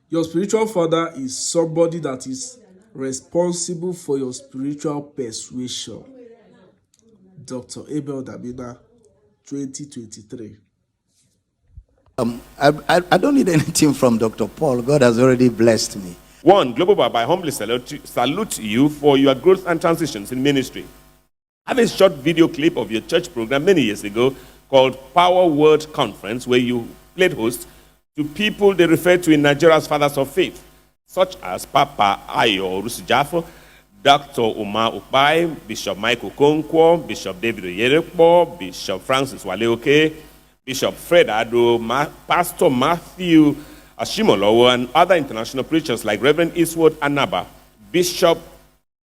Your spiritual father is somebody that is responsible for your spiritual persuasion. Dr. Abel Damina, 2023. I don't need anything from Dr. Paul. God has already blessed me. One, Global Baba, I humbly salute you for your growth and transitions in ministry. I have a short video clip of your church program many years ago called Power Word Conference, where you played host to people they refer to in Nigeria as fathers of faith, such as Papa Ayo Rusujafo, Dr. Umar Ukpai, Bishop Michael Konkwo, Bishop David Oyerekpo, Bishop Francis Waleoke, Bishop Fred Ado, Pastor Matthew Ashimolowo, and other international preachers like Reverend Eastwood Anaba, Bishop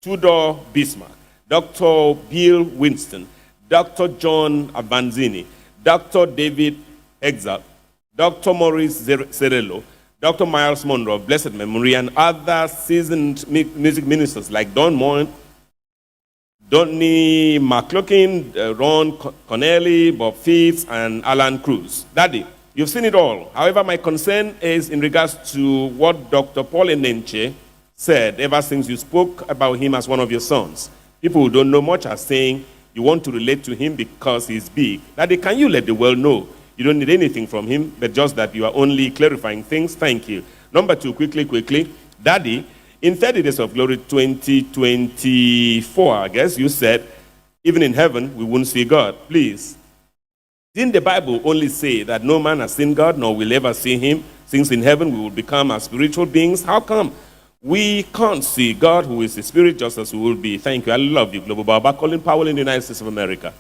Tudor Bismarck, Dr. Bill Winston, Dr. John Avanzini, Dr. David Exalt, Dr. Maurice Cerello, Dr. Miles Monroe, blessed memory, and other seasoned music ministers like d0n't, Donnie McCloughin, Ron Connelly, Bob Fitz, and Alan Cruz. Daddy, you've seen it all. However, my concern is in regards to what Dr. Paul Enenche said ever since you spoke about him as one of your sons. People who don't know much are saying you want to relate to him because he's big. Daddy, can you let the world know you don't need anything from him, but just that you are only clarifying things? Thank you. Number two, quickly. Daddy, in 30 Days of Glory 2024, I guess you said, even in heaven, we won't see God. Please. Didn't the Bible only say that no man has seen God, nor will ever see him, since in heaven we will become as spiritual beings? How come we can't see God, who is the Spirit, just as we will be? Thank you. I love you, Global Baba. Colin Powell in the United States of America.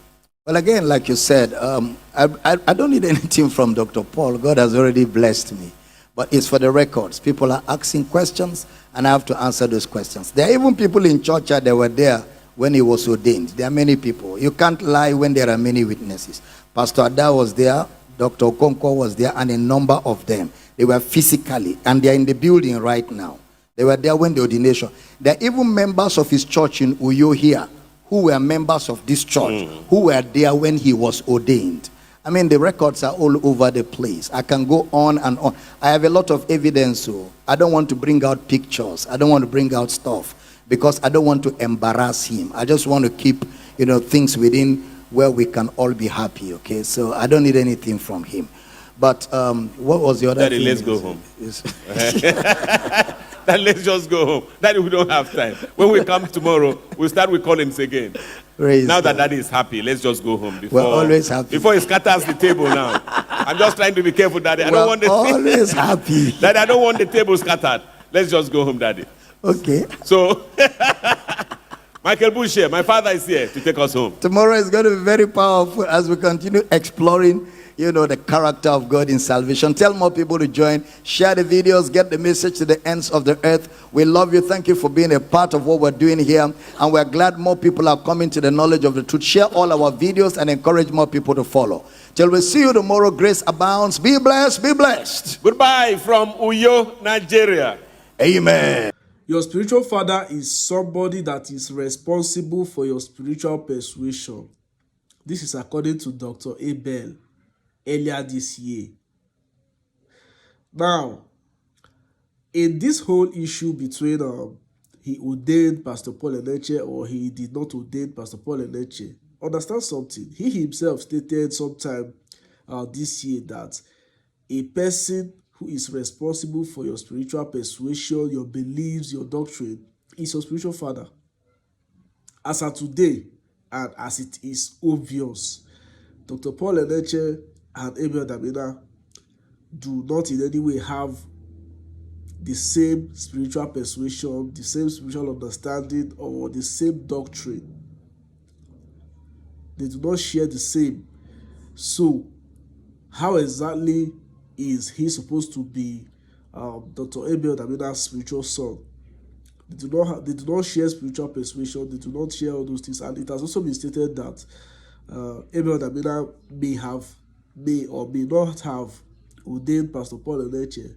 Well, again, like you said, I don't need anything from Dr. Paul. God has already blessed me. But it's for the records. People are asking questions, and I have to answer those questions. There are even people in church that were there when he was ordained. There are many people. You can't lie when there are many witnesses. Pastor Ada was there, Dr. Okonkwo was there, and a number of them. They were physically, and they are in the building right now. They were there when the ordination. There are even members of his church in Uyo here who were members of this church, who were there when he was ordained. I mean, the records are all over the place. I can go on and on. I have a lot of evidence, so I don't want to bring out pictures. I don't want to bring out stuff because I don't want to embarrass him. I just want to keep, things within where we can all be happy, okay? So I don't need anything from him. But what was the other Daddy, thing? let's go home. Then let's just go home. Daddy, we don't have time. When we come tomorrow, we'll start with Collins again. Praise now God. that Daddy is happy, let's just go home. We're always happy. Before he scatters the table now. I'm just trying to be careful, Daddy. I don't want always happy. Daddy, I don't want the table scattered. Let's just go home, Daddy. Okay. So, Michael Bush here. My father is here to take us home. Tomorrow is going to be very powerful as we continue exploring the character of God in salvation. Tell more people to join. Share the videos. Get the message to the ends of the earth. We love you. Thank you for being a part of what we're doing here. And we're glad more people are coming to the knowledge of the truth. Share all our videos and encourage more people to follow. Till we see you tomorrow, grace abounds. Be blessed. Be blessed. Goodbye from Uyo, Nigeria. Amen. Your spiritual father is somebody that is responsible for your spiritual persuasion. This is according to Dr. Abel earlier this year. Now, in this whole issue between he ordained Pastor Paul Enenche or he did not ordain Pastor Paul Enenche, understand something. He himself stated sometime this year that a person who is responsible for your spiritual persuasion, your beliefs, your doctrine, is your spiritual father. As of today, and as it is obvious, Dr. Paul Enenche and Abel Damina do not in any way have the same spiritual persuasion, the same spiritual understanding, or the same doctrine. They do not share the same. So, how exactly is he supposed to be Dr. Abel Damina's spiritual son? They do not share spiritual persuasion. They do not share all those things. And it has also been stated that Abel Damina may or may not have ordained Pastor Paul Enenche.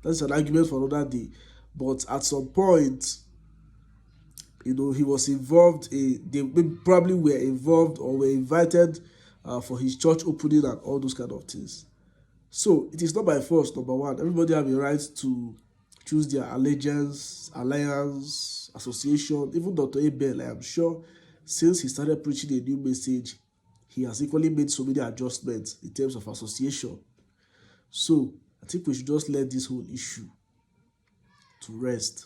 That's an argument for another day. But at some point, he was involved. They probably were involved or were invited for his church opening and all those kind of things. So it is not by force, number one. Everybody have a right to choose their allegiance, alliance, association. Even Dr. Abel, I am sure, since he started preaching a new message, he has equally made so many adjustments in terms of association. So I think we should just let this whole issue to rest.